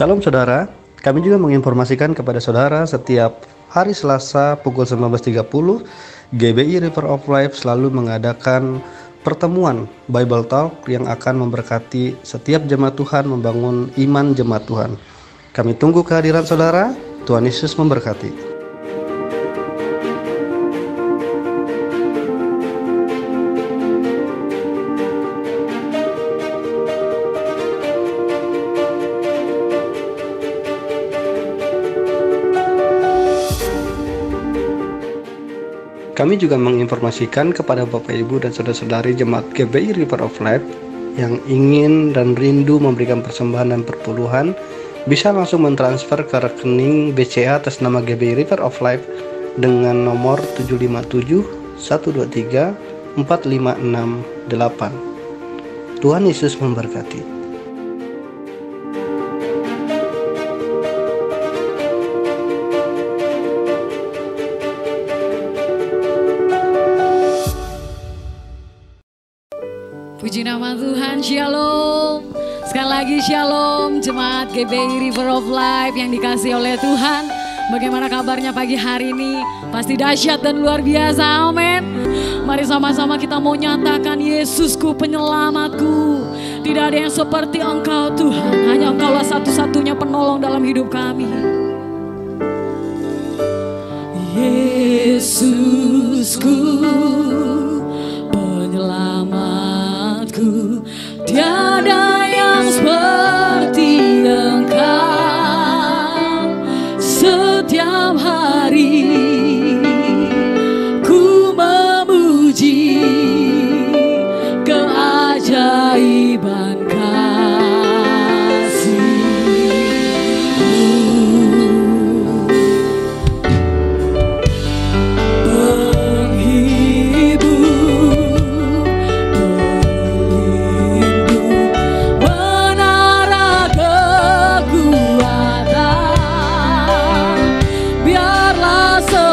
Shalom saudara, kami juga menginformasikan kepada saudara setiap hari Selasa pukul 19.30 GBI River of Life selalu mengadakan pertemuan Bible Talk yang akan memberkati setiap jemaat Tuhan membangun iman jemaat Tuhan. Kami tunggu kehadiran saudara. Tuhan Yesus memberkati. Kami juga menginformasikan kepada Bapak Ibu dan Saudara-saudari jemaat GBI River of Life yang ingin dan rindu memberikan persembahan dan perpuluhan, bisa langsung mentransfer ke rekening BCA atas nama GBI River of Life dengan nomor 757 123 4568. Tuhan Yesus memberkati. Puji nama Tuhan, Shalom. Sekali lagi Shalom, jemaat GBI River of Life yang dikasihi oleh Tuhan. Bagaimana kabarnya pagi hari ini? Pasti dahsyat dan luar biasa, amin. Mari sama-sama kita mau nyatakan, Yesusku penyelamatku. Tidak ada yang seperti Engkau Tuhan, hanya Engkaulah satu-satunya penolong dalam hidup kami. Yesusku penyelamatku, tiada yang seperti Engkau. Setiap hari ku memuji keajaiban so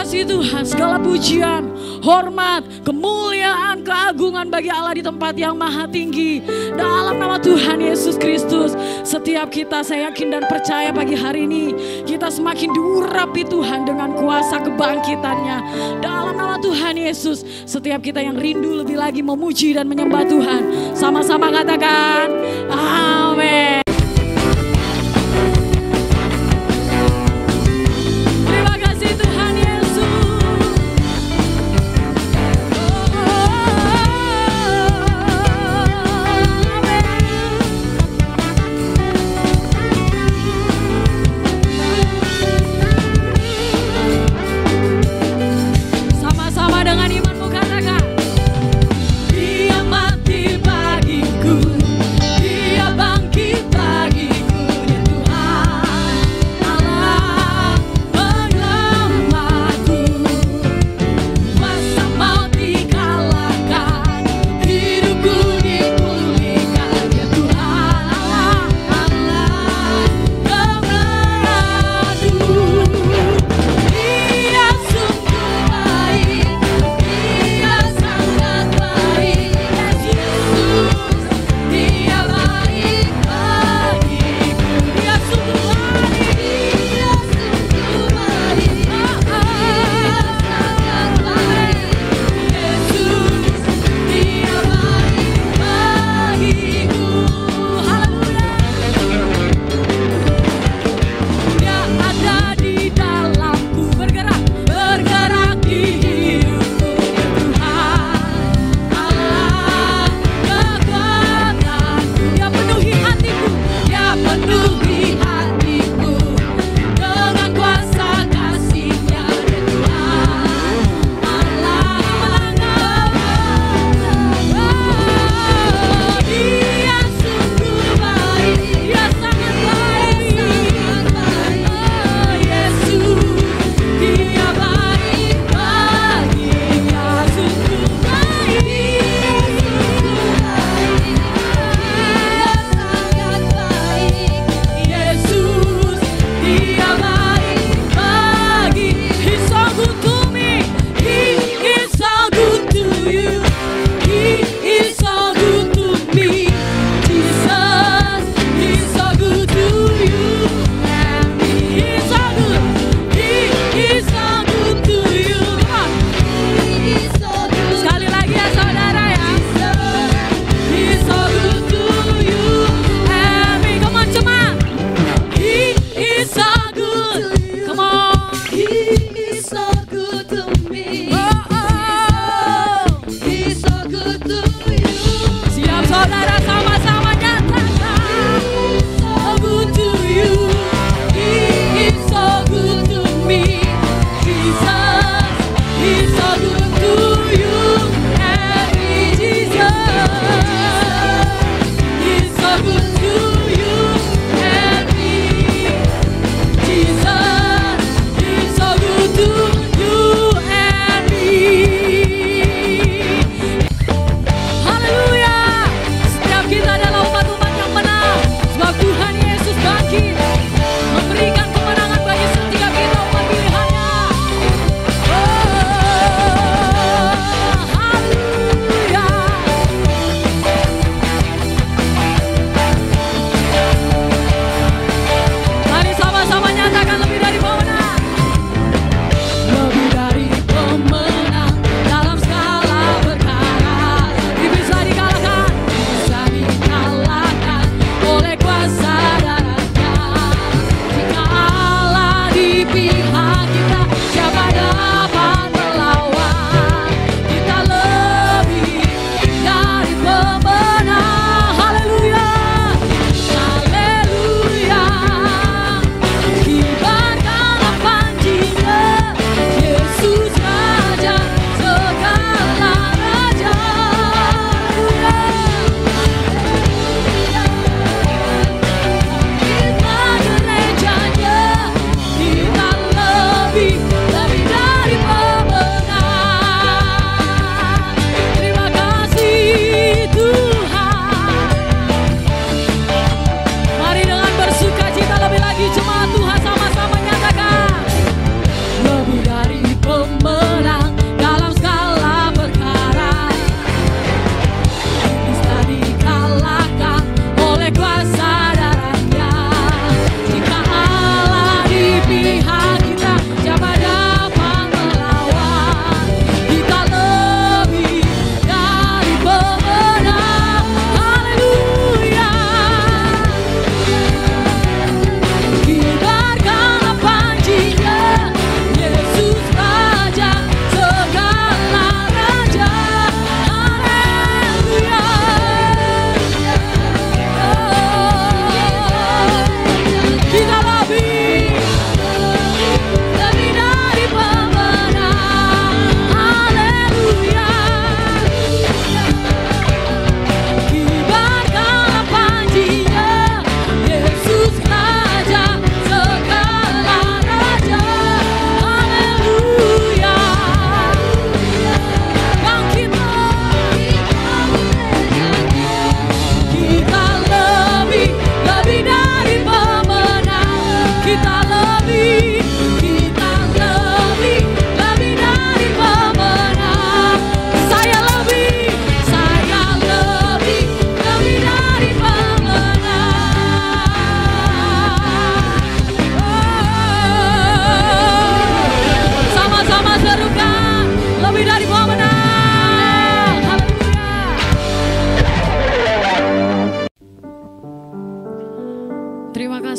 kasih Tuhan, segala pujian, hormat, kemuliaan, keagungan bagi Allah di tempat yang maha tinggi. Dalam nama Tuhan Yesus Kristus, setiap kita saya yakin dan percaya pagi hari ini kita semakin diurapi Tuhan dengan kuasa kebangkitannya. Dalam nama Tuhan Yesus, setiap kita yang rindu lebih lagi memuji dan menyembah Tuhan, sama-sama katakan amin. Dia mati bagiku, Dia bangkit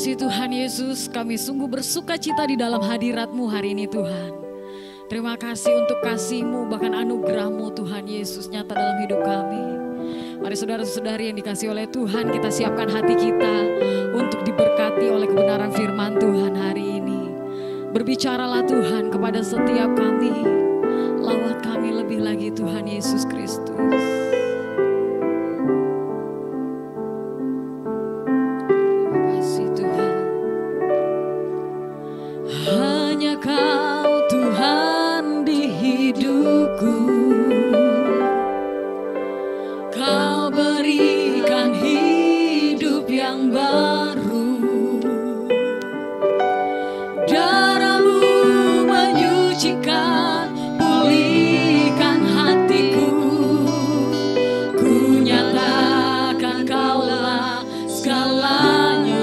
kasih Tuhan Yesus, kami sungguh bersuka cita di dalam hadirat-Mu hari ini Tuhan. Terima kasih untuk kasih-Mu, bahkan anugerah-Mu Tuhan Yesus nyata dalam hidup kami. Mari saudara-saudari yang dikasih oleh Tuhan, kita siapkan hati kita untuk diberkati oleh kebenaran firman Tuhan hari ini. Berbicaralah Tuhan kepada setiap kami, lawat kami lebih lagi Tuhan Yesus Kristus. Hanya Kau Tuhan di hidupku, Kau berikan hidup yang baru. Darah-Mu menyucikan, pulihkan hatiku. Ku nyatakan Kaulah segalanya.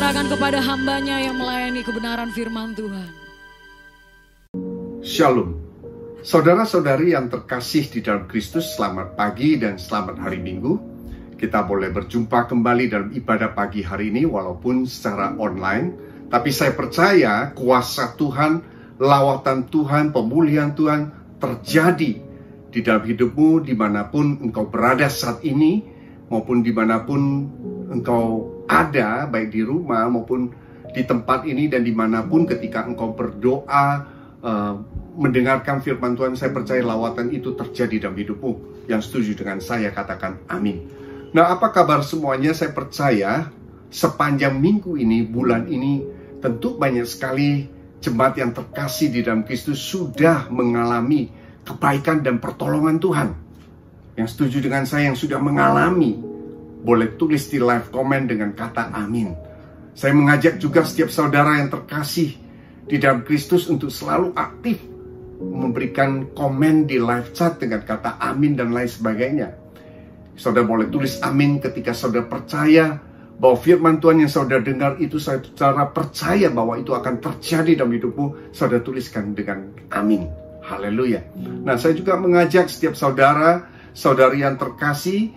serahkan kepada hambanya yang melayani kebenaran firman Tuhan. Shalom. Saudara-saudari yang terkasih di dalam Kristus, selamat pagi dan selamat hari Minggu. Kita boleh berjumpa kembali dalam ibadah pagi hari ini walaupun secara online. Tapi saya percaya kuasa Tuhan, lawatan Tuhan, pemulihan Tuhan terjadi di dalam hidupmu dimanapun engkau berada saat ini, maupun dimanapun engkau ada, baik di rumah maupun di tempat ini, dan dimanapun ketika engkau berdoa, mendengarkan firman Tuhan. Saya percaya lawatan itu terjadi dalam hidupmu. Yang setuju dengan saya katakan amin. Nah, apa kabar semuanya? Saya percaya sepanjang minggu ini, bulan ini, tentu banyak sekali jemaat yang terkasih di dalam Kristus sudah mengalami kebaikan dan pertolongan Tuhan. Yang setuju dengan saya yang sudah mengalami, boleh tulis di live comment dengan kata amin. Saya mengajak juga setiap saudara yang terkasih di dalam Kristus untuk selalu aktif memberikan komen di live chat dengan kata amin dan lain sebagainya. Saudara boleh tulis amin ketika saudara percaya bahwa firman Tuhan yang saudara dengar itu, saudara percaya bahwa itu akan terjadi dalam hidupmu. Saudara tuliskan dengan amin. Haleluya. Nah, saya juga mengajak setiap saudara, saudari yang terkasih,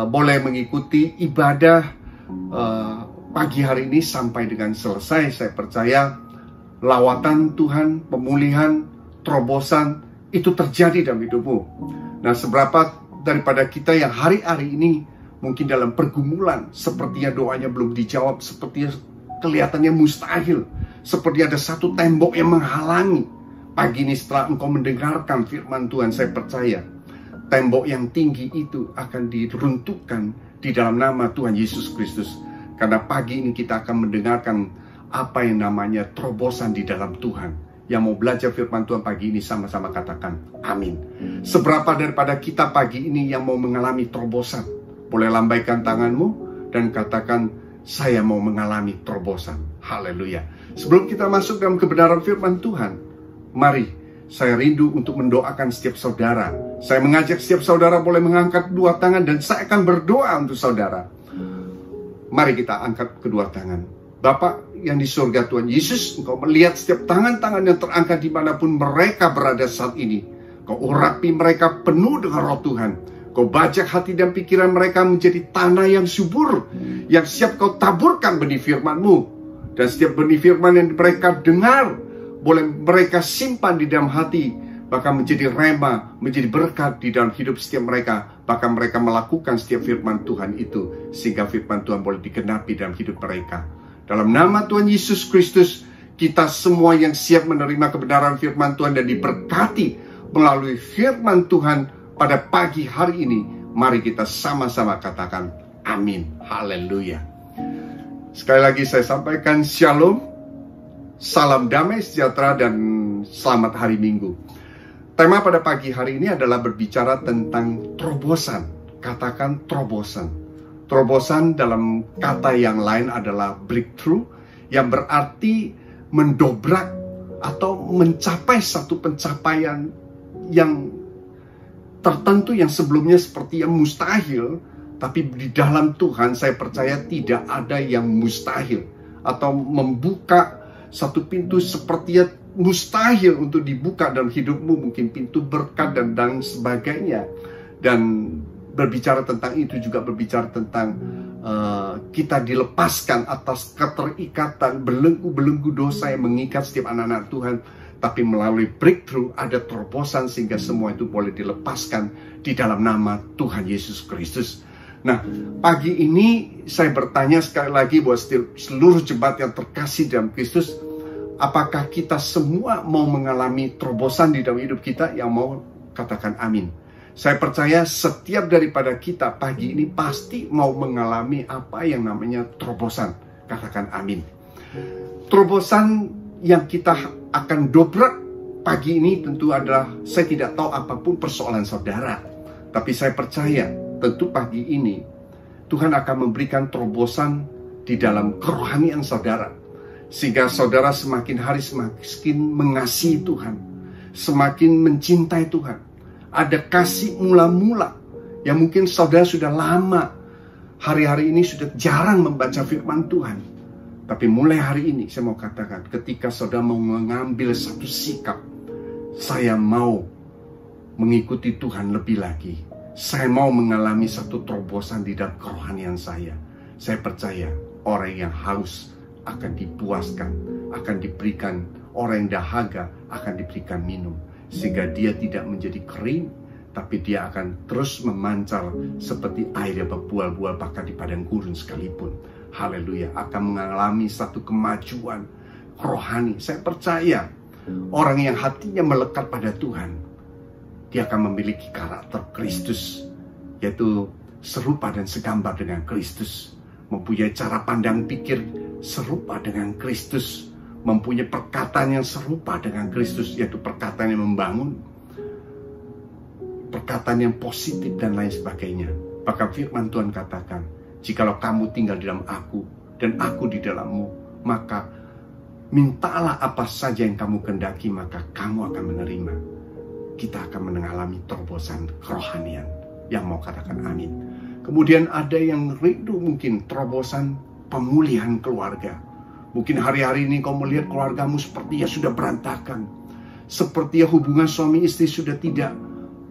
boleh mengikuti ibadah pagi hari ini sampai dengan selesai. Saya percaya lawatan Tuhan, pemulihan, terobosan itu terjadi dalam hidupmu. Nah, seberapa daripada kita yang hari-hari ini mungkin dalam pergumulan, sepertinya doanya belum dijawab, sepertinya kelihatannya mustahil, seperti ada satu tembok yang menghalangi. Pagi ini setelah engkau mendengarkan firman Tuhan, saya percaya tembok yang tinggi itu akan diruntuhkan di dalam nama Tuhan Yesus Kristus. Karena pagi ini kita akan mendengarkan apa yang namanya terobosan di dalam Tuhan. Yang mau belajar firman Tuhan pagi ini sama-sama katakan amin. Seberapa daripada kita pagi ini yang mau mengalami terobosan? Boleh lambaikan tanganmu dan katakan, saya mau mengalami terobosan. Haleluya. Sebelum kita masuk dalam kebenaran firman Tuhan, mari saya rindu untuk mendoakan setiap saudara. Saya mengajak setiap saudara boleh mengangkat kedua tangan dan saya akan berdoa untuk saudara. Mari kita angkat kedua tangan. Bapak yang di surga, Tuhan Yesus, Engkau melihat setiap tangan-tangan yang terangkat dimanapun mereka berada saat ini. Kau urapi mereka penuh dengan roh Tuhan. Kau bajak hati dan pikiran mereka menjadi tanah yang subur, yang siap Kau taburkan benih firman-Mu. Dan setiap benih firman yang mereka dengar, boleh mereka simpan di dalam hati, bahkan menjadi rema, menjadi berkat di dalam hidup setiap mereka. Bahkan mereka melakukan setiap firman Tuhan itu, sehingga firman Tuhan boleh digenapi dalam hidup mereka. Dalam nama Tuhan Yesus Kristus, kita semua yang siap menerima kebenaran firman Tuhan dan diberkati melalui firman Tuhan pada pagi hari ini, mari kita sama-sama katakan amin. Haleluya. Sekali lagi saya sampaikan shalom, salam damai sejahtera dan selamat hari Minggu. Tema pada pagi hari ini adalah berbicara tentang terobosan. Katakan terobosan. Terobosan dalam kata yang lain adalah breakthrough, yang berarti mendobrak atau mencapai satu pencapaian yang tertentu yang sebelumnya seperti yang mustahil. Tapi di dalam Tuhan saya percaya tidak ada yang mustahil, atau membuka satu pintu seperti yang mustahil untuk dibuka dalam hidupmu, mungkin pintu berkat dan sebagainya. Dan berbicara tentang itu juga berbicara tentang kita dilepaskan atas keterikatan belenggu-belenggu dosa yang mengikat setiap anak-anak Tuhan. Tapi melalui breakthrough ada terobosan sehingga semua itu boleh dilepaskan di dalam nama Tuhan Yesus Kristus. Nah, pagi ini saya bertanya sekali lagi buat seluruh jemaat yang terkasih dalam Kristus, apakah kita semua mau mengalami terobosan di dalam hidup kita? Yang mau katakan amin. Saya percaya setiap daripada kita pagi ini pasti mau mengalami apa yang namanya terobosan. Katakan amin. Terobosan yang kita akan dobrak pagi ini tentu adalah, saya tidak tahu apapun persoalan saudara, tapi saya percaya tentu pagi ini Tuhan akan memberikan terobosan di dalam kerohanian saudara, sehingga saudara semakin hari semakin mengasihi Tuhan, semakin mencintai Tuhan. Ada kasih mula-mula yang mungkin saudara sudah lama hari-hari ini sudah jarang membaca firman Tuhan. Tapi mulai hari ini saya mau katakan, ketika saudara mau mengambil satu sikap, saya mau mengikuti Tuhan lebih lagi. Saya mau mengalami satu terobosan di dalam kerohanian saya. Saya percaya orang yang haus akan dipuaskan, akan diberikan, orang yang dahaga akan diberikan minum. Sehingga dia tidak menjadi kering, tapi dia akan terus memancar seperti air yang berbuah-buah bahkan di padang gurun sekalipun. Haleluya, akan mengalami satu kemajuan rohani. Saya percaya orang yang hatinya melekat pada Tuhan, dia akan memiliki karakter Kristus, yaitu serupa dan segambar dengan Kristus. Mempunyai cara pandang pikir serupa dengan Kristus. Mempunyai perkataan yang serupa dengan Kristus, yaitu perkataan yang membangun, perkataan yang positif dan lain sebagainya. Bahkan firman Tuhan katakan, jikalau kamu tinggal di dalam aku dan aku di dalammu, maka mintalah apa saja yang kamu kehendaki, maka kamu akan menerima. Kita akan mengalami terobosan kerohanian. Yang mau katakan amin. Kemudian ada yang rindu mungkin terobosan pemulihan keluarga. Mungkin hari-hari ini kau melihat keluargamu sepertinya sudah berantakan. Sepertinya hubungan suami istri sudah tidak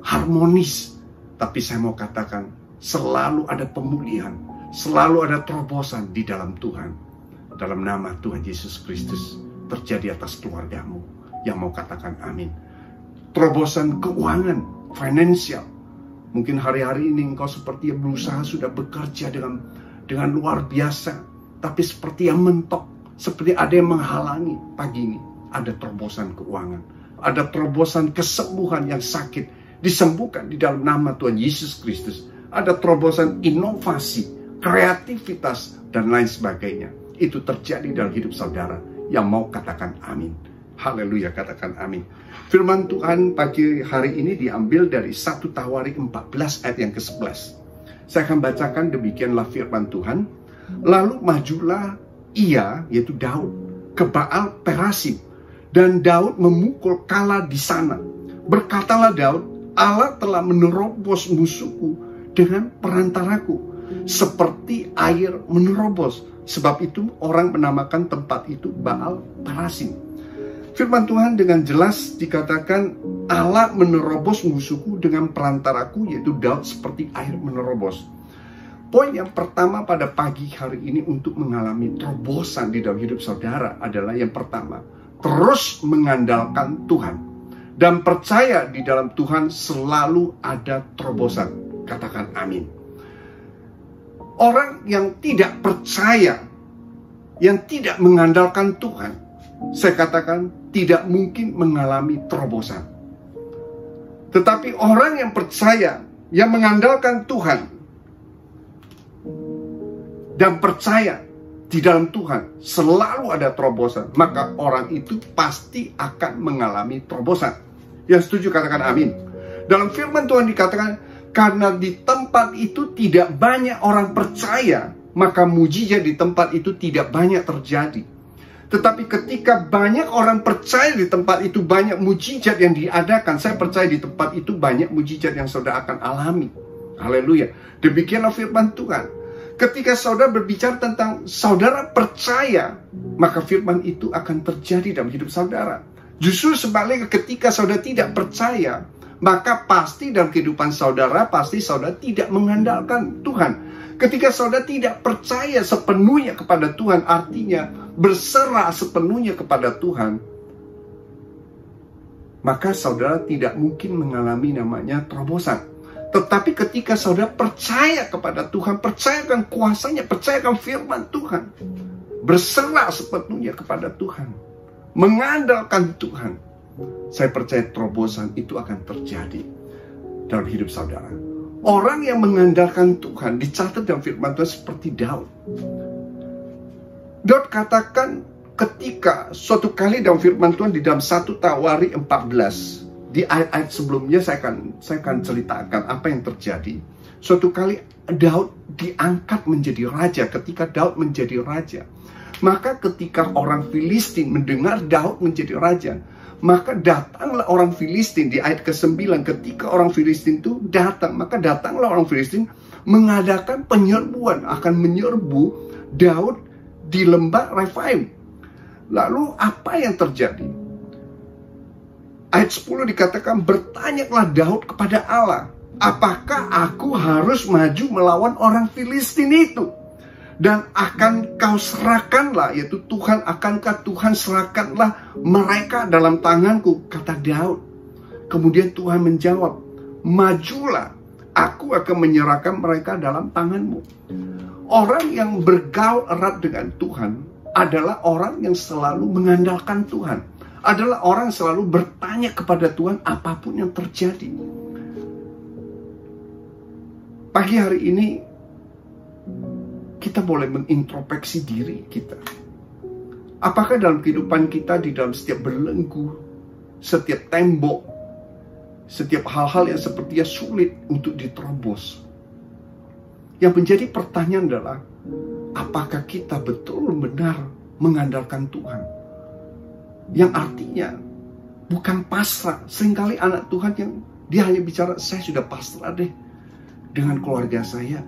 harmonis. Tapi saya mau katakan, selalu ada pemulihan. Selalu ada terobosan di dalam Tuhan. Dalam nama Tuhan Yesus Kristus terjadi atas keluargamu. Yang mau katakan amin. Terobosan keuangan, finansial. Mungkin hari-hari ini engkau sepertinya berusaha sudah bekerja dengan luar biasa. Tapi seperti yang mentok. Seperti ada yang menghalangi. Pagi ini ada terobosan keuangan. Ada terobosan kesembuhan yang sakit. Disembuhkan di dalam nama Tuhan Yesus Kristus. Ada terobosan inovasi, kreativitas, dan lain sebagainya. Itu terjadi dalam hidup saudara. Yang mau katakan amin. Haleluya, katakan amin. Firman Tuhan pagi hari ini diambil dari 1 Tawarik 14 ayat yang ke-11. Saya akan bacakan, demikianlah firman Tuhan. Lalu majulah ia, yaitu Daud, ke Baal Perasim. Dan Daud memukul kala di sana. Berkatalah Daud, Allah telah menerobos musuhku dengan perantaraku, seperti air menerobos. Sebab itu orang menamakan tempat itu Baal Perasim. Firman Tuhan dengan jelas dikatakan Allah menerobos musuhku dengan perantaraku, yaitu Daud, seperti air menerobos. Poin yang pertama pada pagi hari ini untuk mengalami terobosan di dalam hidup saudara adalah yang pertama, terus mengandalkan Tuhan. Dan percaya di dalam Tuhan selalu ada terobosan. Katakan amin. Orang yang tidak percaya, yang tidak mengandalkan Tuhan, saya katakan tidak mungkin mengalami terobosan. Tetapi orang yang percaya, yang mengandalkan Tuhan, dan percaya di dalam Tuhan selalu ada terobosan, maka orang itu pasti akan mengalami terobosan. Yang setuju katakan amin. Dalam firman Tuhan dikatakan, karena di tempat itu tidak banyak orang percaya, maka mujizat di tempat itu tidak banyak terjadi. Tetapi ketika banyak orang percaya di tempat itu, banyak mujizat yang diadakan. Saya percaya di tempat itu banyak mujizat yang saudara akan alami. Haleluya. Demikianlah firman Tuhan. Ketika saudara berbicara tentang saudara percaya, maka firman itu akan terjadi dalam hidup saudara. Justru sebaliknya, ketika saudara tidak percaya, maka pasti dalam kehidupan saudara, pasti saudara tidak mengandalkan Tuhan. Ketika saudara tidak percaya sepenuhnya kepada Tuhan, artinya berserah sepenuhnya kepada Tuhan, maka saudara tidak mungkin mengalami namanya terobosan. Tetapi ketika saudara percaya kepada Tuhan, percayakan kuasanya, percayakan firman Tuhan, berserah sepenuhnya kepada Tuhan, mengandalkan Tuhan, saya percaya terobosan itu akan terjadi dalam hidup saudara. Orang yang mengandalkan Tuhan dicatat dalam firman Tuhan seperti Daud. Daud katakan ketika suatu kali dalam firman Tuhan di dalam 1 Tawarik 14, di ayat-ayat sebelumnya saya akan ceritakan apa yang terjadi. Suatu kali Daud diangkat menjadi raja. Ketika Daud menjadi raja, maka ketika orang Filistin mendengar Daud menjadi raja, maka datanglah orang Filistin. Di ayat ke-9, ketika orang Filistin itu datang, maka datanglah orang Filistin mengadakan penyerbuan, akan menyerbu Daud di lembah Refaim. Lalu apa yang terjadi? Ayat 10 dikatakan, bertanyalah Daud kepada Allah, apakah aku harus maju melawan orang Filistin itu? Dan akan kau serahkanlah, yaitu Tuhan, akankah Tuhan serahkanlah mereka dalam tanganku, kata Daud. Kemudian Tuhan menjawab, majulah, aku akan menyerahkan mereka dalam tanganmu. Orang yang bergaul erat dengan Tuhan adalah orang yang selalu mengandalkan Tuhan, adalah orang yang selalu bertanya kepada Tuhan apapun yang terjadi. Pagi hari ini kita boleh mengintrospeksi diri kita. Apakah dalam kehidupan kita, di dalam setiap belenggu, setiap tembok, setiap hal-hal yang sepertinya sulit untuk diterobos, yang menjadi pertanyaan adalah, apakah kita betul-benar mengandalkan Tuhan? Yang artinya bukan pasrah. Seringkali anak Tuhan yang dia hanya bicara, saya sudah pasrah deh dengan keluarga saya.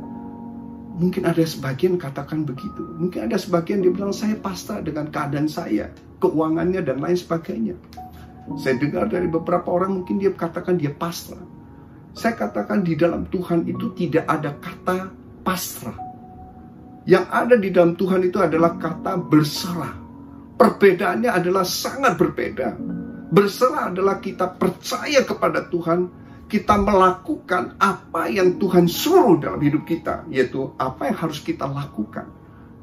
Mungkin ada sebagian katakan begitu. Mungkin ada sebagian dia bilang, saya pasrah dengan keadaan saya, keuangannya dan lain sebagainya. Saya dengar dari beberapa orang, mungkin dia katakan dia pasrah. Saya katakan di dalam Tuhan itu tidak ada kata pasrah. Yang ada di dalam Tuhan itu adalah kata berserah. Perbedaannya adalah sangat berbeda. Berserah adalah kita percaya kepada Tuhan, kita melakukan apa yang Tuhan suruh dalam hidup kita, yaitu apa yang harus kita lakukan.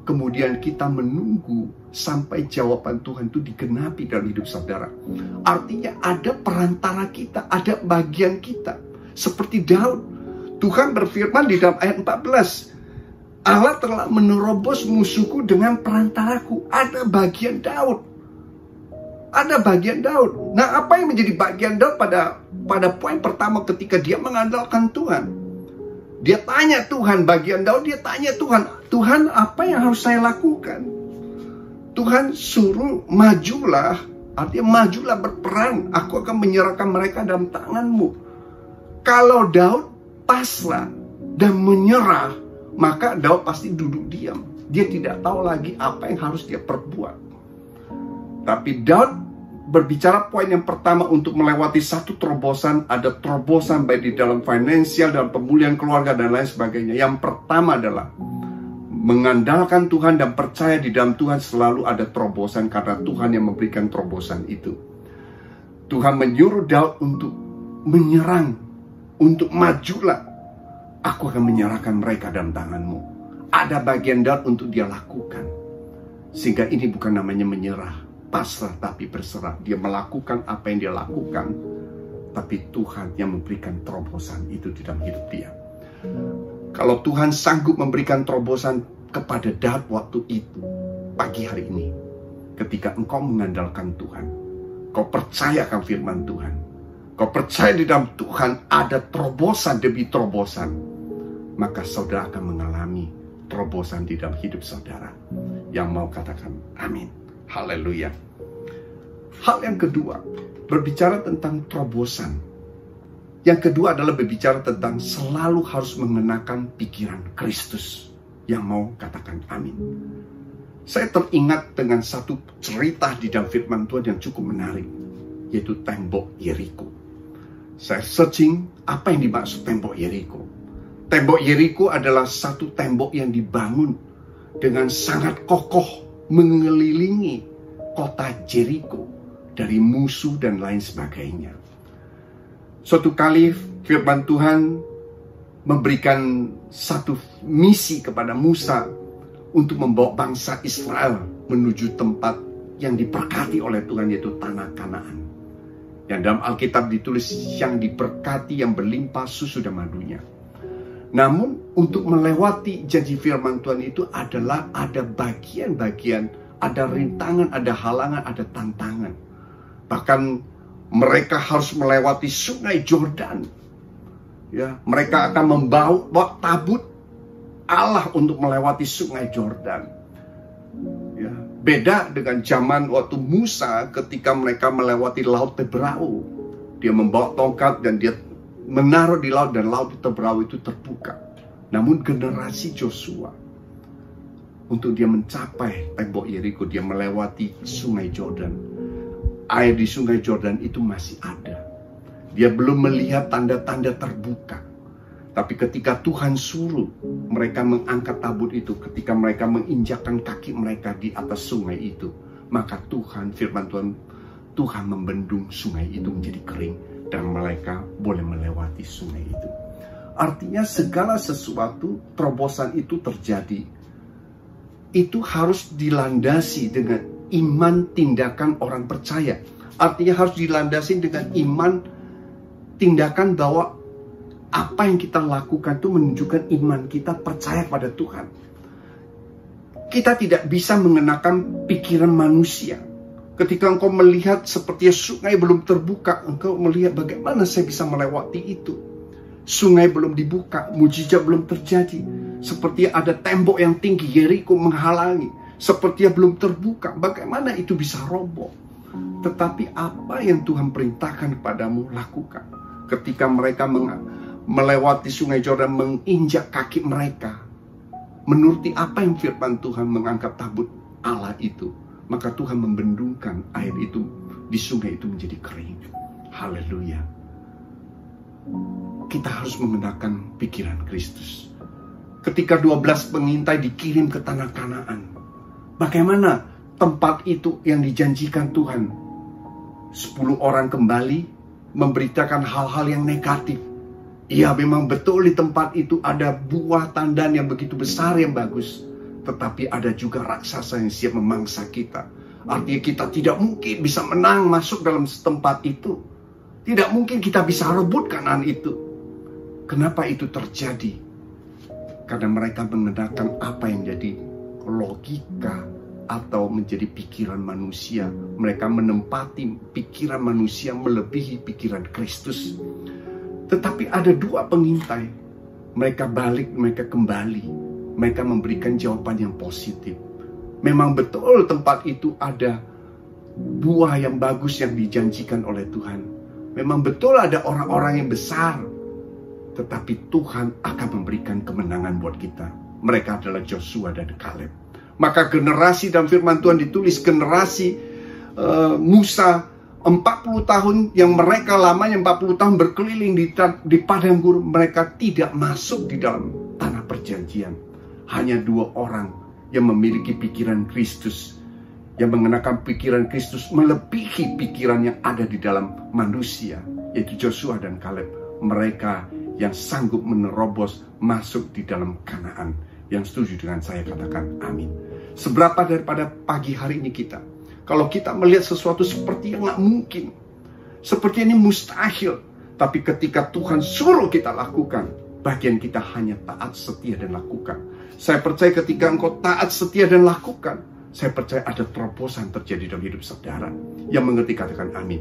Kemudian kita menunggu sampai jawaban Tuhan itu digenapi dalam hidup saudara. Artinya ada perantara kita, ada bagian kita. Seperti Daud, Tuhan berfirman di dalam ayat 14, Allah telah menerobos musuhku dengan perantaraku. Ada bagian Daud. Ada bagian Daud. Nah, apa yang menjadi bagian Daud pada poin pertama ketika dia mengandalkan Tuhan? Dia tanya Tuhan, bagian Daud dia tanya Tuhan, Tuhan apa yang harus saya lakukan? Tuhan suruh majulah, artinya majulah berperang, aku akan menyerahkan mereka dalam tanganmu. Kalau Daud pasrah dan menyerah, maka Daud pasti duduk diam. Dia tidak tahu lagi apa yang harus dia perbuat. Tapi Daud berbicara poin yang pertama untuk melewati satu terobosan. Ada terobosan baik di dalam finansial, dalam pemulihan keluarga dan lain sebagainya. Yang pertama adalah mengandalkan Tuhan dan percaya di dalam Tuhan selalu ada terobosan, karena Tuhan yang memberikan terobosan itu. Tuhan menyuruh Daud untuk menyerang, untuk majulah, aku akan menyerahkan mereka dalam tanganmu. Ada bagian Daud untuk dia lakukan. Sehingga ini bukan namanya menyerah, pasrah, tapi berserah. Dia melakukan apa yang dia lakukan, tapi Tuhan yang memberikan terobosan itu di dalam hidup dia. Kalau Tuhan sanggup memberikan terobosan kepada Daud waktu itu, pagi hari ini, ketika engkau mengandalkan Tuhan, kau percaya akan firman Tuhan, kau percaya di dalam Tuhan ada terobosan demi terobosan, maka saudara akan mengalami terobosan di dalam hidup saudara. Yang mau katakan amin. Haleluya. Hal yang kedua, berbicara tentang terobosan. Yang kedua adalah berbicara tentang selalu harus mengenakan pikiran Kristus. Yang mau katakan amin. Saya teringat dengan satu cerita di dalam firman Tuhan yang cukup menarik, yaitu tembok Yeriko. Saya searching apa yang dimaksud tembok Yeriko. Tembok Yeriko adalah satu tembok yang dibangun dengan sangat kokoh mengelilingi kota Jericho dari musuh dan lain sebagainya. Suatu kali firman Tuhan memberikan satu misi kepada Musa untuk membawa bangsa Israel menuju tempat yang diberkati oleh Tuhan, yaitu tanah Kanaan. Yang dalam Alkitab ditulis yang diberkati, yang berlimpah susu dan madunya. Namun untuk melewati janji firman Tuhan itu adalah ada bagian-bagian, ada rintangan, ada halangan, ada tantangan. Bahkan mereka harus melewati sungai Yordan. Ya, mereka akan membawa tabut Allah untuk melewati sungai Yordan. Ya, beda dengan zaman waktu Musa ketika mereka melewati Laut Teberau. Dia membawa tongkat dan dia menaruh di laut, dan Laut Teberau itu terbuka. Namun generasi Joshua, untuk dia mencapai tembok Yeriko, dia melewati sungai Jordan. Air di sungai Jordan itu masih ada. Dia belum melihat tanda-tanda terbuka. Tapi ketika Tuhan suruh mereka mengangkat tabut itu, ketika mereka menginjakkan kaki mereka di atas sungai itu, maka firman Tuhan membendung sungai itu menjadi kering, dan mereka boleh melewati sungai itu. Artinya segala sesuatu, terobosan itu terjadi, itu harus dilandasi dengan iman tindakan orang percaya. Artinya harus dilandasi dengan iman tindakan bahwa apa yang kita lakukan itu menunjukkan iman kita percaya pada Tuhan. Kita tidak bisa mengenakan pikiran manusia. Ketika engkau melihat seperti sungai belum terbuka, engkau melihat bagaimana saya bisa melewati itu. Sungai belum dibuka, mujizat belum terjadi. Seperti ada tembok yang tinggi, Yeriko menghalangi. Seperti belum terbuka, bagaimana itu bisa roboh? Tetapi apa yang Tuhan perintahkan kepadamu, lakukan. Ketika mereka melewati sungai Jordan, menginjak kaki mereka, menuruti apa yang firman Tuhan, mengangkat tabut Allah itu, maka Tuhan membendungkan air itu di sungai itu menjadi kering. Haleluya. Kita harus menggunakan pikiran Kristus. Ketika 12 pengintai dikirim ke tanah Kanaan, bagaimana tempat itu yang dijanjikan Tuhan? 10 orang kembali memberitakan hal-hal yang negatif. Ya, memang betul di tempat itu ada buah tandan yang begitu besar yang bagus, tetapi ada juga raksasa yang siap memangsa kita. Artinya kita tidak mungkin bisa menang masuk dalam tempat itu. Tidak mungkin kita bisa rebut Kanaan itu. Kenapa itu terjadi? Karena mereka mengenakan apa yang jadi logika atau menjadi pikiran manusia. Mereka menempati pikiran manusia melebihi pikiran Kristus. Tetapi ada 2 pengintai. Mereka balik, mereka kembali. Mereka memberikan jawaban yang positif. Memang betul tempat itu ada buah yang bagus yang dijanjikan oleh Tuhan. Memang betul ada orang-orang yang besar. Tetapi Tuhan akan memberikan kemenangan buat kita. Mereka adalah Joshua dan Kaleb. Maka generasi dan firman Tuhan ditulis generasi Musa 40 tahun yang mereka lamanya 40 tahun berkeliling di padang gurun. Mereka tidak masuk di dalam tanah perjanjian. Hanya 2 orang yang memiliki pikiran Kristus, yang mengenakan pikiran Kristus melebihi pikiran yang ada di dalam manusia, yaitu Joshua dan Kaleb. Mereka yang sanggup menerobos masuk di dalam Kanaan. Yang setuju dengan saya katakan amin. Seberapa daripada pagi hari ini kita, kalau kita melihat sesuatu seperti yang gak mungkin, seperti ini mustahil, tapi ketika Tuhan suruh kita lakukan, bagian kita hanya taat, setia, dan lakukan. Saya percaya ketika engkau taat, setia, dan lakukan, saya percaya ada terobosan terjadi dalam hidup saudara. Yang mengerti katakan amin.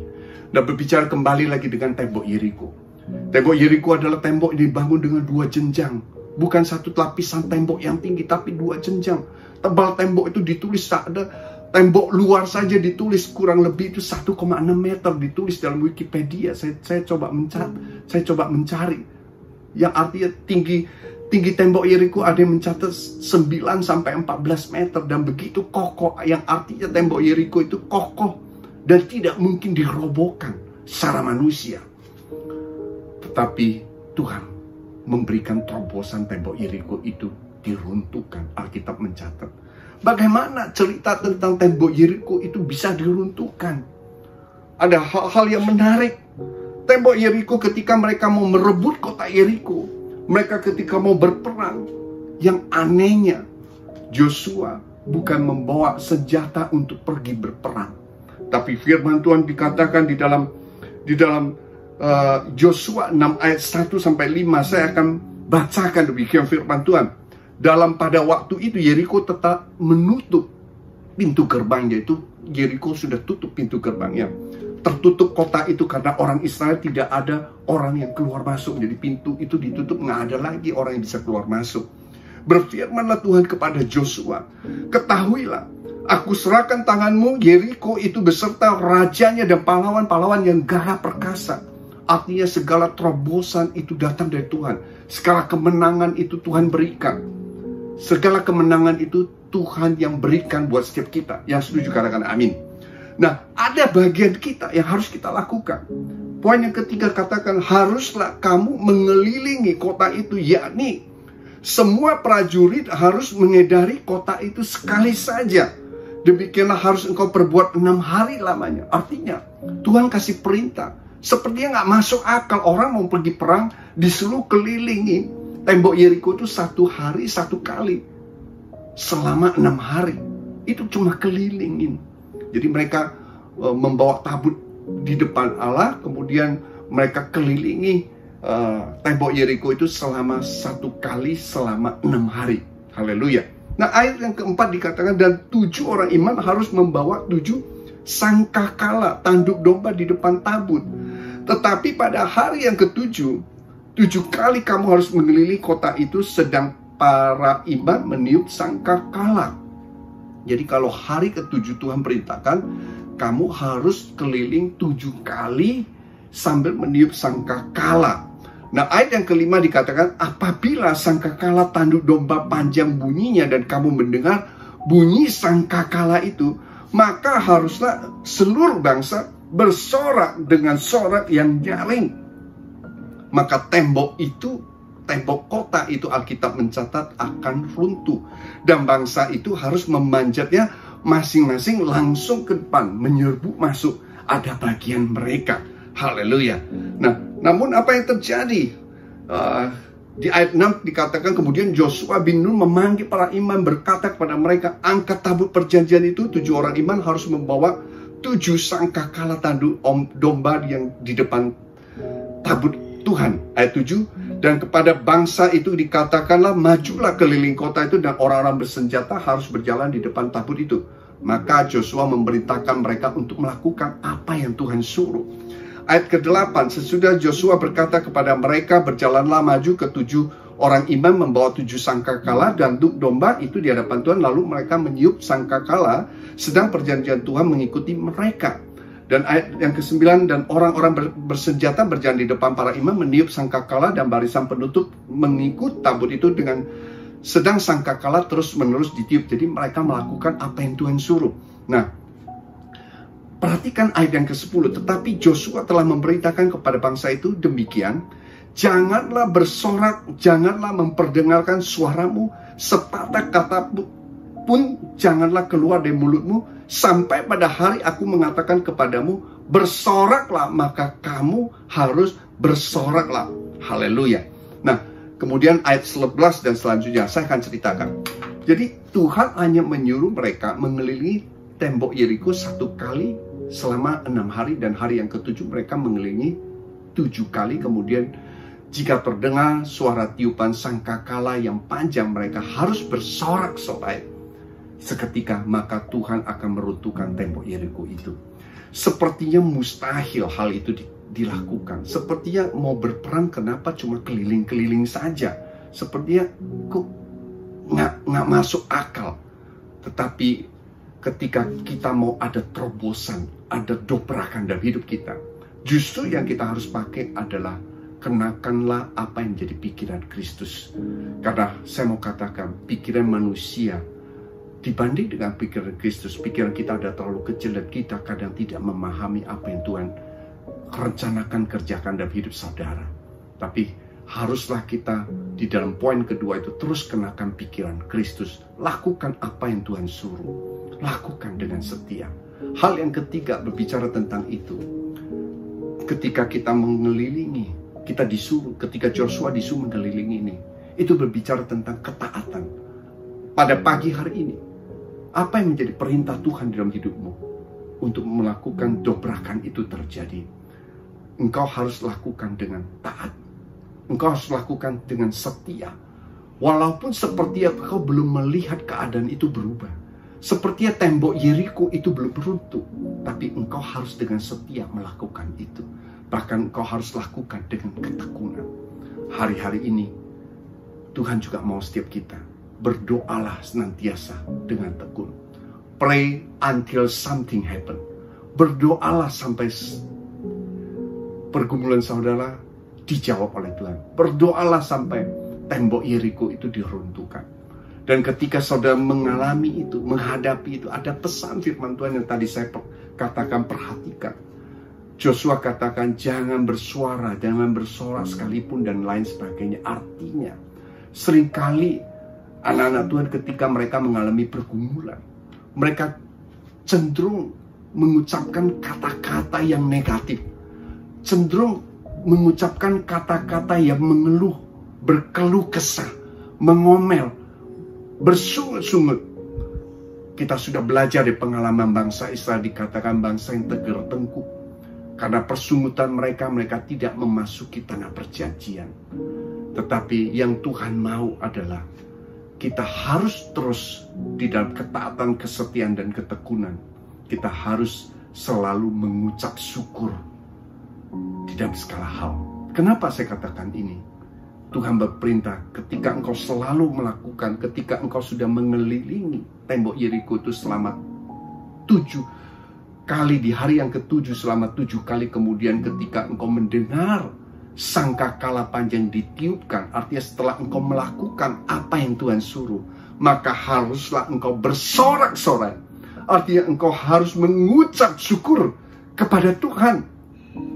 Dan berbicara kembali lagi dengan tembok Yeriko. Tembok Yeriko adalah tembok yang dibangun dengan 2 jenjang. Bukan satu lapisan tembok yang tinggi, tapi 2 jenjang. Tebal tembok itu ditulis, ada tembok luar saja ditulis kurang lebih itu 1,6 meter, ditulis dalam Wikipedia. Saya coba mencari. Yang artinya tinggi tembok Yeriko ada yang mencatat 9 sampai 14 meter dan begitu kokoh. Yang artinya tembok Yeriko itu kokoh dan tidak mungkin dirobohkan secara manusia. Tetapi Tuhan memberikan terobosan tembok Yeriko itu diruntuhkan. Alkitab mencatat. Bagaimana cerita tentang tembok Yeriko itu bisa diruntuhkan? Ada hal-hal yang menarik. Tembok Yeriko ketika mereka mau merebut kota Yeriko, mereka ketika mau berperang, yang anehnya Joshua bukan membawa senjata untuk pergi berperang. Tapi firman Tuhan dikatakan di dalam Joshua 6 ayat 1 sampai 5, saya akan bacakan demikian firman Tuhan. Pada waktu itu Yeriko tetap menutup pintu gerbangnya. Itu Yeriko sudah tutup pintu gerbangnya. Tertutup kota itu karena orang Israel tidak ada orang yang keluar masuk. Jadi pintu itu ditutup, nggak ada lagi orang yang bisa keluar masuk. Berfirmanlah Tuhan kepada Joshua, ketahuilah, aku serahkan tanganmu Yeriko itu beserta rajanya dan pahlawan-pahlawan yang gagah perkasa. Artinya segala terobosan itu datang dari Tuhan. Segala kemenangan itu Tuhan berikan. Segala kemenangan itu Tuhan yang berikan buat setiap kita. Yang setuju katakan amin. Nah, ada bagian kita yang harus kita lakukan. Poin yang ketiga katakan, haruslah kamu mengelilingi kota itu, yakni semua prajurit harus mengedari kota itu sekali saja. Demikianlah harus engkau perbuat 6 hari lamanya. Artinya, Tuhan kasih perintah. Sepertinya nggak masuk akal orang mau pergi perang, disuruh kelilingi tembok Yeriko itu 1 hari 1 kali. Selama 6 hari. Itu cuma kelilingin. Jadi mereka membawa tabut di depan Allah, kemudian mereka kelilingi tembok Yeriko itu selama 1 kali selama 6 hari. Haleluya. Nah, ayat yang keempat dikatakan, dan 7 orang iman harus membawa 7 sangkakala tanduk domba di depan tabut. Tetapi pada hari yang ke-7, 7 kali kamu harus mengelilingi kota itu, sedang para iman meniup sangkakala. Jadi kalau hari ke-7 Tuhan perintahkan, kamu harus keliling 7 kali sambil meniup sangkakala. Nah, ayat yang kelima dikatakan, apabila sangkakala tanduk domba panjang bunyinya dan kamu mendengar bunyi sangkakala itu, maka haruslah seluruh bangsa bersorak dengan sorak yang nyaring. Maka tembok kota itu Alkitab mencatat akan runtuh. Dan bangsa itu harus memanjatnya masing-masing langsung ke depan, menyerbu masuk. Ada bagian mereka. Haleluya. Nah, namun apa yang terjadi? Di ayat 6 dikatakan, kemudian Joshua bin Nun memanggil para imam, berkata kepada mereka, angkat tabut perjanjian itu. 7 orang iman harus membawa 7 sangkakala tanduk domba yang di depan tabut Tuhan. Ayat 7, dan kepada bangsa itu dikatakanlah, majulah keliling kota itu, dan orang-orang bersenjata harus berjalan di depan tabut itu. Maka Joshua memerintahkan mereka untuk melakukan apa yang Tuhan suruh. Ayat ke-8, sesudah Joshua berkata kepada mereka, berjalanlah maju ke 7 orang imam membawa 7 sangkakala dan tanduk domba itu di hadapan Tuhan. Lalu mereka meniup sangkakala, sedang perjanjian Tuhan mengikuti mereka. Dan ayat yang ke-9, dan orang-orang bersenjata berjalan di depan para imam meniup sangkakala, dan barisan penutup mengikut tabut itu dengan sedang sangkakala terus menerus ditiup. Jadi mereka melakukan apa yang Tuhan suruh. Nah, perhatikan ayat yang ke-10. Tetapi Joshua telah memerintahkan kepada bangsa itu demikian, janganlah bersorak, janganlah memperdengarkan suaramu, sepatah kata pun janganlah keluar dari mulutmu, sampai pada hari aku mengatakan kepadamu, bersoraklah, maka kamu harus bersoraklah. Haleluya. Nah, kemudian ayat 11 dan selanjutnya saya akan ceritakan. Jadi Tuhan hanya menyuruh mereka mengelilingi tembok Yeriko 1 kali selama 6 hari, dan hari yang ke-7 mereka mengelilingi 7 kali. Kemudian jika terdengar suara tiupan sangkakala yang panjang, mereka harus bersorak-sorai. Seketika maka Tuhan akan meruntuhkan tembok Yeriko itu. Sepertinya mustahil hal itu dilakukan. Sepertinya mau berperang, kenapa cuma keliling-keliling saja? Sepertinya kok nggak masuk akal. Tetapi ketika kita mau ada terobosan, ada dobrakan dalam hidup kita, justru yang kita harus pakai adalah kenakanlah apa yang menjadi pikiran Kristus. Karena saya mau katakan, pikiran manusia dibanding dengan pikiran Kristus, pikiran kita ada terlalu kecil, dan kita kadang tidak memahami apa yang Tuhan rencanakan kerjakan dalam hidup saudara. Tapi haruslah kita di dalam poin kedua itu terus kenakan pikiran Kristus. Lakukan apa yang Tuhan suruh. Lakukan dengan setia. Hal yang ketiga berbicara tentang itu. Ketika kita mengelilingi, kita disuruh, ketika Joshua disuruh mengelilingi ini, itu berbicara tentang ketaatan. Pada pagi hari ini, apa yang menjadi perintah Tuhan dalam hidupmu untuk melakukan dobrakan itu terjadi? Engkau harus lakukan dengan taat. Engkau harus lakukan dengan setia. Walaupun seperti engkau belum melihat keadaan itu berubah. Sepertinya tembok Yeriko itu belum runtuh. Tapi engkau harus dengan setia melakukan itu. Bahkan engkau harus lakukan dengan ketekunan. Hari-hari ini, Tuhan juga mau setiap kita berdoalah senantiasa dengan tekun. Pray until something happen. Berdoalah sampai pergumulan saudara dijawab oleh Tuhan. Berdoalah sampai tembok Yeriko itu diruntuhkan. Dan ketika saudara mengalami itu, menghadapi itu, ada pesan firman Tuhan yang tadi saya katakan, perhatikan. Joshua katakan jangan bersuara, jangan bersorak sekalipun dan lain sebagainya. Artinya seringkali anak-anak Tuhan ketika mereka mengalami pergumulan, mereka cenderung mengucapkan kata-kata yang negatif, cenderung mengucapkan kata-kata yang mengeluh, berkeluh kesah, mengomel, bersungut-sungut. Kita sudah belajar di pengalaman bangsa Israel, dikatakan bangsa yang tegar tengkuk. Karena persungutan mereka, mereka tidak memasuki tanah perjanjian. Tetapi yang Tuhan mau adalah kita harus terus di dalam ketaatan, kesetiaan, dan ketekunan. Kita harus selalu mengucap syukur di dalam segala hal. Kenapa saya katakan ini? Tuhan berperintah ketika engkau selalu melakukan, ketika engkau sudah mengelilingi tembok Yeriko itu selama 7 kali, di hari yang ke-7 selama 7 kali, kemudian ketika engkau mendengar sangkakala panjang ditiupkan, artinya setelah engkau melakukan apa yang Tuhan suruh, maka haruslah engkau bersorak-sorai. Artinya engkau harus mengucap syukur kepada Tuhan.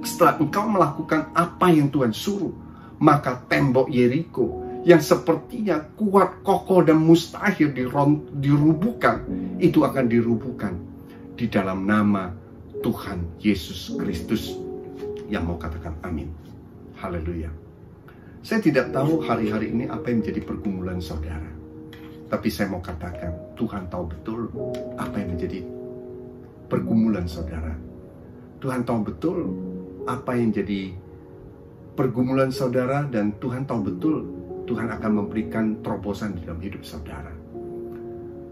Setelah engkau melakukan apa yang Tuhan suruh, maka tembok Yeriko yang sepertinya kuat, kokoh, dan mustahil dirubuhkan, itu akan dirubuhkan di dalam nama Tuhan Yesus Kristus. Yang mau katakan amin. Haleluya. Saya tidak tahu hari-hari ini apa yang menjadi pergumulan saudara, tapi saya mau katakan Tuhan tahu betul apa yang menjadi pergumulan saudara. Tuhan tahu betul apa yang jadi pergumulan saudara, dan Tuhan tahu betul Tuhan akan memberikan terobosan di dalam hidup saudara.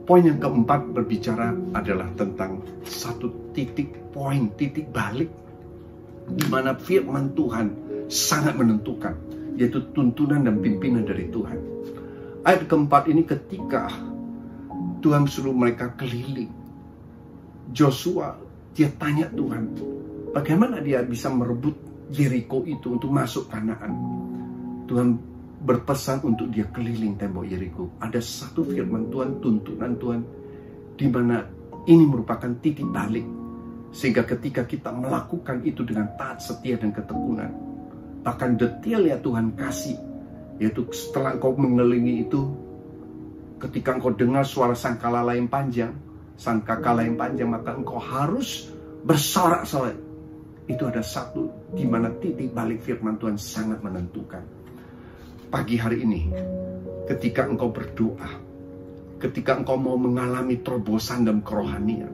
Poin yang keempat berbicara adalah tentang satu titik balik di mana firman Tuhan sangat menentukan, yaitu tuntunan dan pimpinan dari Tuhan. Ayat keempat ini ketika Tuhan suruh mereka keliling, Joshua dia tanya Tuhan, bagaimana dia bisa merebut Yeriko itu untuk masuk Kanaan. Tuhan berpesan untuk dia keliling tembok Yeriko. Ada satu firman Tuhan, tuntunan Tuhan, di mana ini merupakan titik balik, sehingga ketika kita melakukan itu dengan taat, setia, dan ketekunan, bahkan detailnya Tuhan kasih, yaitu setelah engkau mengelilingi itu, ketika engkau dengar suara sangkakala yang panjang, maka engkau harus bersorak-sorai. Itu ada satu di mana titik balik firman Tuhan sangat menentukan. Pagi hari ini, ketika engkau berdoa, ketika engkau mau mengalami terobosan dalam kerohanian,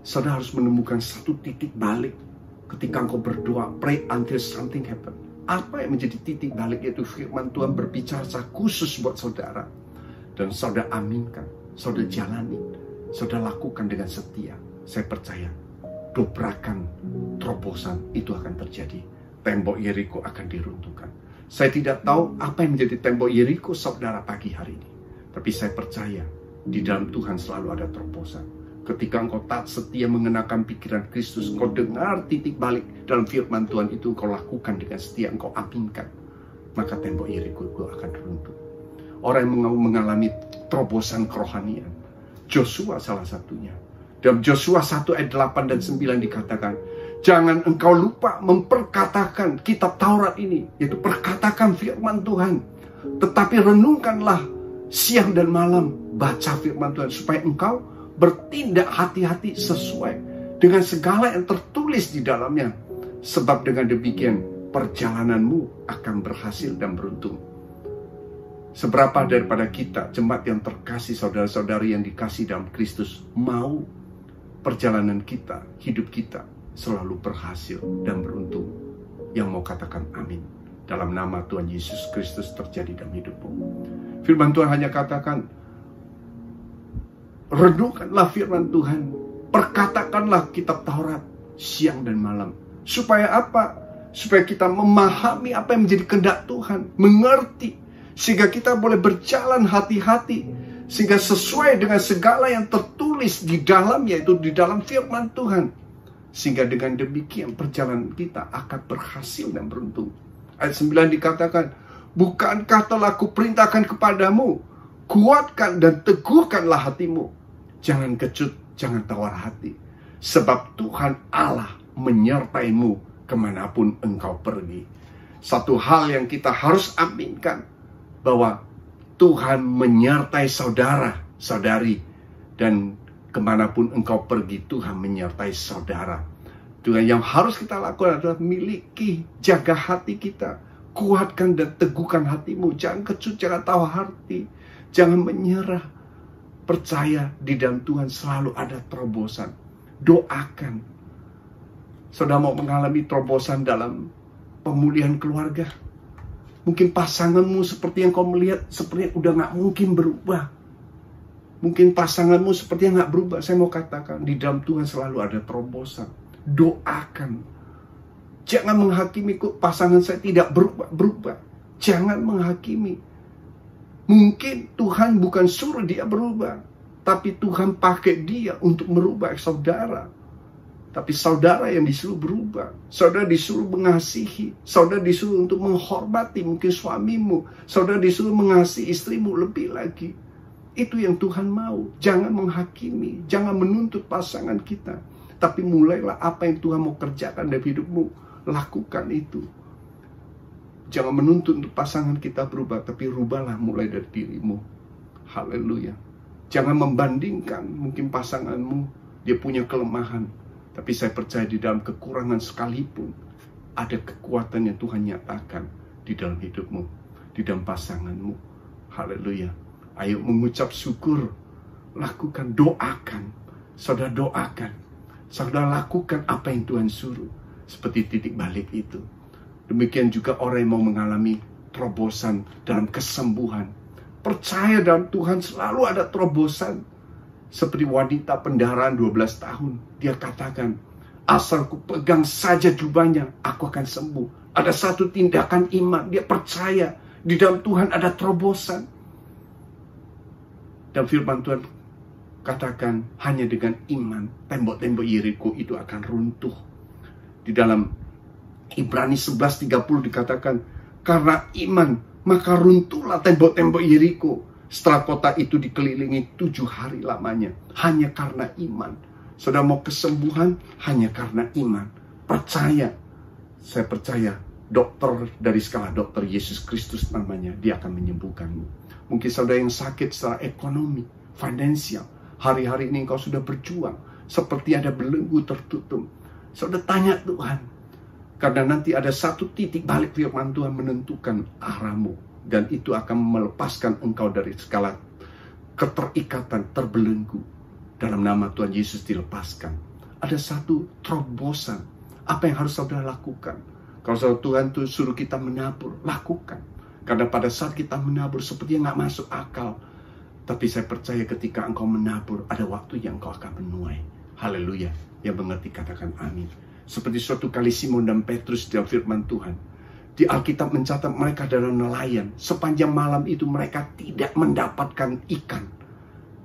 saudara harus menemukan satu titik balik. Ketika engkau berdoa, pray until something happen. Apa yang menjadi titik balik? Yaitu firman Tuhan berbicara secara khusus buat saudara, dan saudara aminkan, saudara jalani, saudara lakukan dengan setia. Saya percaya dobrakan terobosan itu akan terjadi. Tembok Yeriko akan diruntuhkan. Saya tidak tahu apa yang menjadi tembok Yeriko saudara pagi hari ini, tapi saya percaya di dalam Tuhan selalu ada terobosan. Ketika engkau taat setia mengenakan pikiran Kristus, engkau dengar titik balik dalam firman Tuhan itu, engkau lakukan dengan setia, engkau aminkan, maka tembok Yeriko itu akan runtuh. Orang yang mengalami terobosan kerohanian, Joshua salah satunya. Dalam Joshua 1 ayat 8 dan 9 dikatakan, jangan engkau lupa memperkatakan kitab Taurat ini, yaitu perkatakan firman Tuhan, tetapi renungkanlah siang dan malam, baca firman Tuhan, supaya engkau bertindak hati-hati sesuai dengan segala yang tertulis di dalamnya. Sebab dengan demikian perjalananmu akan berhasil dan beruntung. Seberapa daripada kita, jemaat yang terkasih, saudara-saudari yang dikasih dalam Kristus, mau perjalanan kita, hidup kita selalu berhasil dan beruntung? Yang mau katakan amin. Dalam nama Tuhan Yesus Kristus terjadi dalam hidupmu. Firman Tuhan hanya katakan, renungkanlah firman Tuhan, perkatakanlah kitab Taurat siang dan malam. Supaya apa? Supaya kita memahami apa yang menjadi kehendak Tuhan, mengerti, sehingga kita boleh berjalan hati-hati, sehingga sesuai dengan segala yang tertulis di dalam, yaitu di dalam firman Tuhan. Sehingga dengan demikian perjalanan kita akan berhasil dan beruntung. Ayat 9 dikatakan, bukankah telah kuperintahkan kepadamu Kuatkan dan teguhkanlah hatimu. Jangan kecut, jangan tawar hati. Sebab Tuhan Allah menyertaimu kemanapun engkau pergi. Satu hal yang kita harus aminkan, bahwa Tuhan menyertai saudara, saudari. Dan kemanapun engkau pergi, Tuhan menyertai saudara. Tuhan yang harus kita lakukan adalah miliki, jaga hati kita. Kuatkan dan teguhkan hatimu. Jangan kecut, jangan tawar hati. Jangan menyerah. Percaya di dalam Tuhan selalu ada terobosan. Doakan. Saudara mau mengalami terobosan dalam pemulihan keluarga. Mungkin pasanganmu seperti yang kau melihat, sepertinya udah gak mungkin berubah. Mungkin pasanganmu seperti yang gak berubah. Saya mau katakan, di dalam Tuhan selalu ada terobosan. Doakan. Jangan menghakimi, kok pasangan saya tidak berubah. Jangan menghakimi. Mungkin Tuhan bukan suruh dia berubah, tapi Tuhan pakai dia untuk merubah saudara. Tapi saudara yang disuruh berubah. Saudara disuruh mengasihi. Saudara disuruh untuk menghormati mungkin suamimu. Saudara disuruh mengasihi istrimu lebih lagi. Itu yang Tuhan mau. Jangan menghakimi. Jangan menuntut pasangan kita. Tapi mulailah apa yang Tuhan mau kerjakan dalam hidupmu. Lakukan itu. Jangan menuntut untuk pasangan kita berubah. Tapi rubahlah mulai dari dirimu. Haleluya. Jangan membandingkan mungkin pasanganmu. Dia punya kelemahan. Tapi saya percaya di dalam kekurangan sekalipun, ada kekuatan yang Tuhan nyatakan di dalam hidupmu, di dalam pasanganmu. Haleluya. Ayo mengucap syukur. Lakukan, doakan. Saudara doakan. Saudara lakukan apa yang Tuhan suruh. Seperti titik balik itu. Demikian juga orang yang mau mengalami terobosan dalam kesembuhan. Percaya dalam Tuhan selalu ada terobosan. Seperti wanita pendarahan 12 tahun. Dia katakan, asal ku pegang saja jubahnya, aku akan sembuh. Ada satu tindakan iman. Dia percaya di dalam Tuhan ada terobosan. Dan firman Tuhan katakan, hanya dengan iman tembok-tembok Yeriko itu akan runtuh. Di dalam Ibrani 11:30 dikatakan, karena iman maka runtuhlah tembok-tembok Yeriko. Setelah kota itu dikelilingi 7 hari lamanya. Hanya karena iman. Saudara mau kesembuhan hanya karena iman. Percaya. Saya percaya dokter dari skala dokter Yesus Kristus namanya. Dia akan menyembuhkanmu. Mungkin saudara yang sakit secara ekonomi, finansial. Hari-hari ini engkau sudah berjuang. Seperti ada belenggu tertutup. Saudara tanya Tuhan. Karena nanti ada satu titik balik firman Tuhan menentukan arahmu. Dan itu akan melepaskan engkau dari segala keterikatan, terbelenggu. Dalam nama Tuhan Yesus dilepaskan. Ada satu terobosan. Apa yang harus saudara lakukan? Kalau saudara Tuhan tuh suruh kita menabur, lakukan. Karena pada saat kita menabur seperti nggak masuk akal. Tapi saya percaya ketika engkau menabur, ada waktu yang engkau akan menuai. Haleluya. Yang mengerti katakan amin. Seperti suatu kali Simon dan Petrus dalam firman Tuhan. Di Alkitab mencatat mereka adalah nelayan. Sepanjang malam itu mereka tidak mendapatkan ikan.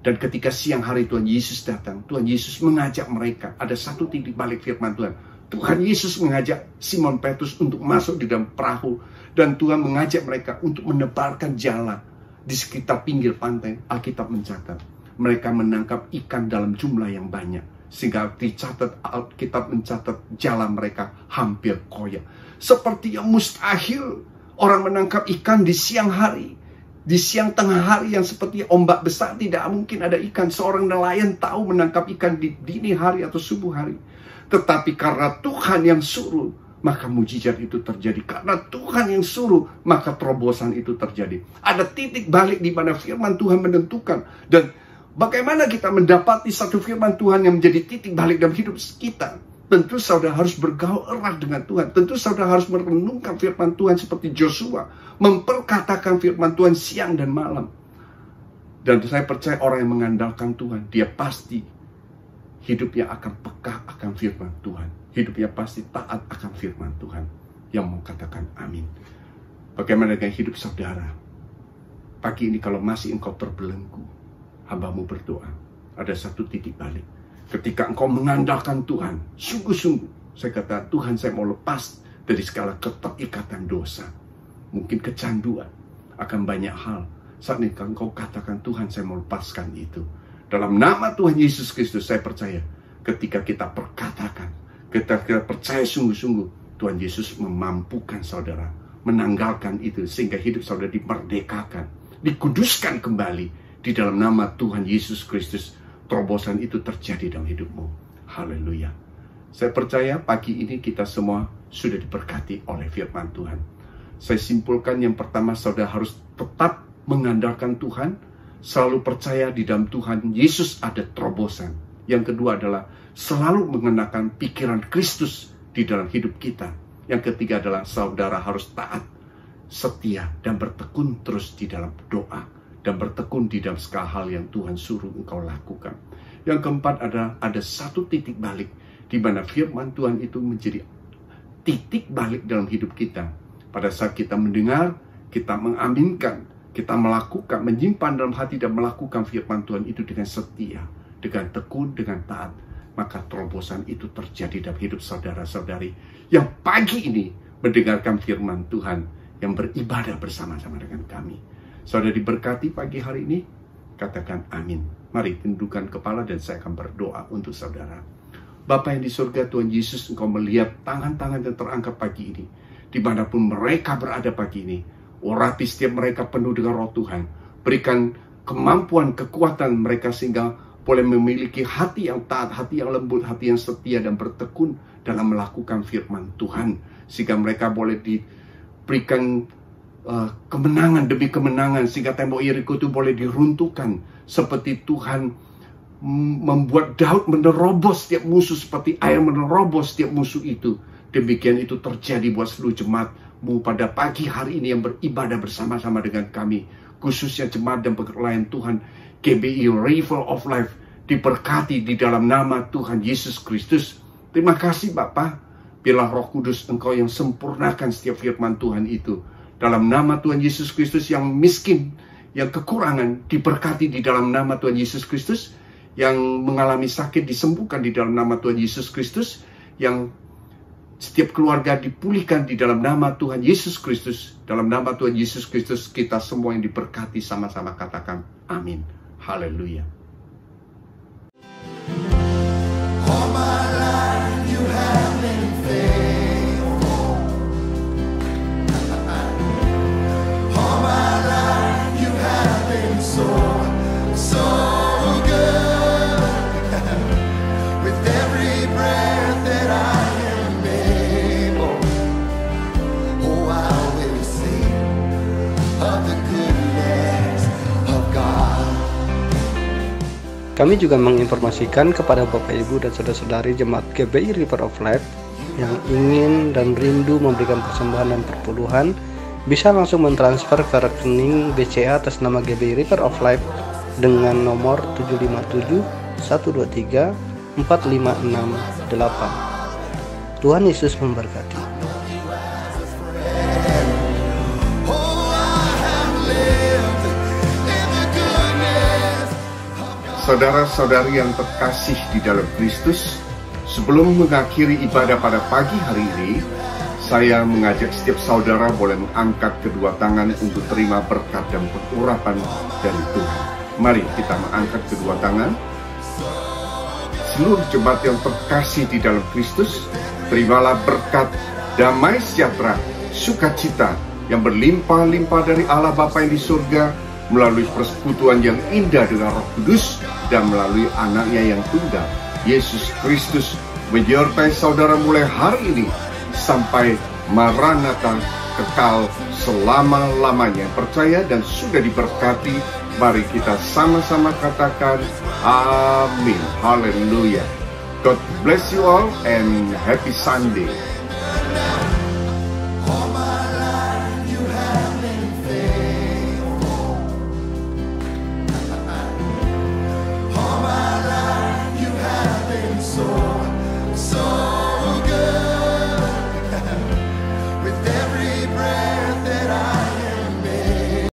Dan ketika siang hari Tuhan Yesus datang, Tuhan Yesus mengajak mereka. Ada satu titik balik firman Tuhan. Tuhan Yesus mengajak Simon Petrus untuk masuk di dalam perahu. Dan Tuhan mengajak mereka untuk menebarkan jala di sekitar pinggir pantai. Alkitab mencatat mereka menangkap ikan dalam jumlah yang banyak. Sehingga dicatat, Alkitab mencatat jala mereka hampir koyak. Seperti yang mustahil orang menangkap ikan di siang hari. Di siang tengah hari yang seperti ombak besar tidak mungkin ada ikan. Seorang nelayan tahu menangkap ikan di dini hari atau subuh hari. Tetapi karena Tuhan yang suruh, maka mujizat itu terjadi. Karena Tuhan yang suruh, maka terobosan itu terjadi. Ada titik balik di mana firman Tuhan menentukan. Dan bagaimana kita mendapati satu firman Tuhan yang menjadi titik balik dalam hidup kita? Tentu saudara harus bergaul erat dengan Tuhan. Tentu saudara harus merenungkan firman Tuhan seperti Joshua. Memperkatakan firman Tuhan siang dan malam. Dan saya percaya orang yang mengandalkan Tuhan, dia pasti hidupnya akan peka akan firman Tuhan. Hidupnya pasti taat akan firman Tuhan. Yang mau katakan amin. Bagaimana dengan hidup saudara? Pagi ini kalau masih engkau terbelenggu, hambamu berdoa. Ada satu titik balik. Ketika engkau mengandalkan Tuhan, sungguh-sungguh, saya kata, Tuhan saya mau lepas dari segala keterikatan dosa. Mungkin kecanduan, akan banyak hal. Saat ini engkau katakan, Tuhan saya mau lepaskan itu. Dalam nama Tuhan Yesus Kristus saya percaya, ketika kita perkatakan, kita percaya sungguh-sungguh, Tuhan Yesus memampukan saudara menanggalkan itu, sehingga hidup saudara dimerdekakan, dikuduskan kembali di dalam nama Tuhan Yesus Kristus. Terobosan itu terjadi dalam hidupmu. Haleluya. Saya percaya pagi ini kita semua sudah diberkati oleh firman Tuhan. Saya simpulkan, yang pertama, saudara harus tetap mengandalkan Tuhan, selalu percaya di dalam Tuhan Yesus ada terobosan. Yang kedua adalah selalu mengenakan pikiran Kristus di dalam hidup kita. Yang ketiga adalah saudara harus taat, setia, dan bertekun terus di dalam doa, dan bertekun di dalam segala hal yang Tuhan suruh engkau lakukan. Yang keempat adalah ada satu titik balik, di mana firman Tuhan itu menjadi titik balik dalam hidup kita. Pada saat kita mendengar, kita mengaminkan, kita melakukan, menyimpan dalam hati dan melakukan firman Tuhan itu dengan setia, dengan tekun, dengan taat, maka terobosan itu terjadi dalam hidup saudara-saudari yang pagi ini mendengarkan firman Tuhan, yang beribadah bersama-sama dengan kami. Saudara diberkati pagi hari ini, katakan amin. Mari tundukkan kepala dan saya akan berdoa untuk saudara. Bapa yang di surga, Tuhan Yesus, engkau melihat tangan-tangan yang terangkat pagi ini, dimanapun mereka berada pagi ini. Urati setiap mereka penuh dengan roh Tuhan. Berikan kemampuan, kekuatan mereka sehingga boleh memiliki hati yang taat, hati yang lembut, hati yang setia, dan bertekun dalam melakukan firman Tuhan. Sehingga mereka boleh diberikan kemenangan demi kemenangan, sehingga tembok Yeriko itu boleh diruntuhkan. Seperti Tuhan membuat Daud menerobos setiap musuh, seperti air menerobos setiap musuh itu. Demikian itu terjadi buat seluruh jemaat-Mu pada pagi hari ini yang beribadah bersama-sama dengan kami, khususnya jemaat dan pelayan Tuhan GBI River of Life, diberkati di dalam nama Tuhan Yesus Kristus. Terima kasih Bapa, biarlah Roh Kudus Engkau yang sempurnakan setiap firman Tuhan itu. Dalam nama Tuhan Yesus Kristus, yang miskin, yang kekurangan, diberkati di dalam nama Tuhan Yesus Kristus. Yang mengalami sakit disembuhkan di dalam nama Tuhan Yesus Kristus. Yang setiap keluarga dipulihkan di dalam nama Tuhan Yesus Kristus. Dalam nama Tuhan Yesus Kristus, kita semua yang diberkati sama-sama katakan amin. Haleluya. All my life you have been faithful. All my life you have been so good. With every breath that I am able, oh, I will sing of the goodness of God. Kami juga menginformasikan kepada Bapak Ibu dan saudara-saudari jemaat GBI River of Life yang ingin dan rindu memberikan persembahan dan perpuluhan, bisa langsung mentransfer ke rekening BCA atas nama GBI River of Life dengan nomor 757 123 4568. Tuhan Yesus memberkati. Saudara-saudari yang terkasih di dalam Kristus, sebelum mengakhiri ibadah pada pagi hari ini, saya mengajak setiap saudara boleh mengangkat kedua tangan untuk terima berkat dan pengurapan dari Tuhan. Mari kita mengangkat kedua tangan. Seluruh jemaat yang terkasih di dalam Kristus, terimalah berkat, damai sejahtera, sukacita yang berlimpah-limpah dari Allah Bapa yang di surga, melalui persekutuan yang indah dengan Roh Kudus dan melalui anaknya yang tunggal, Yesus Kristus, menyertai saudara mulai hari ini sampai Maranatha, kekal selama-lamanya. Percaya dan sudah diberkati, mari kita sama-sama katakan amin. Haleluya. God bless you all and happy Sunday.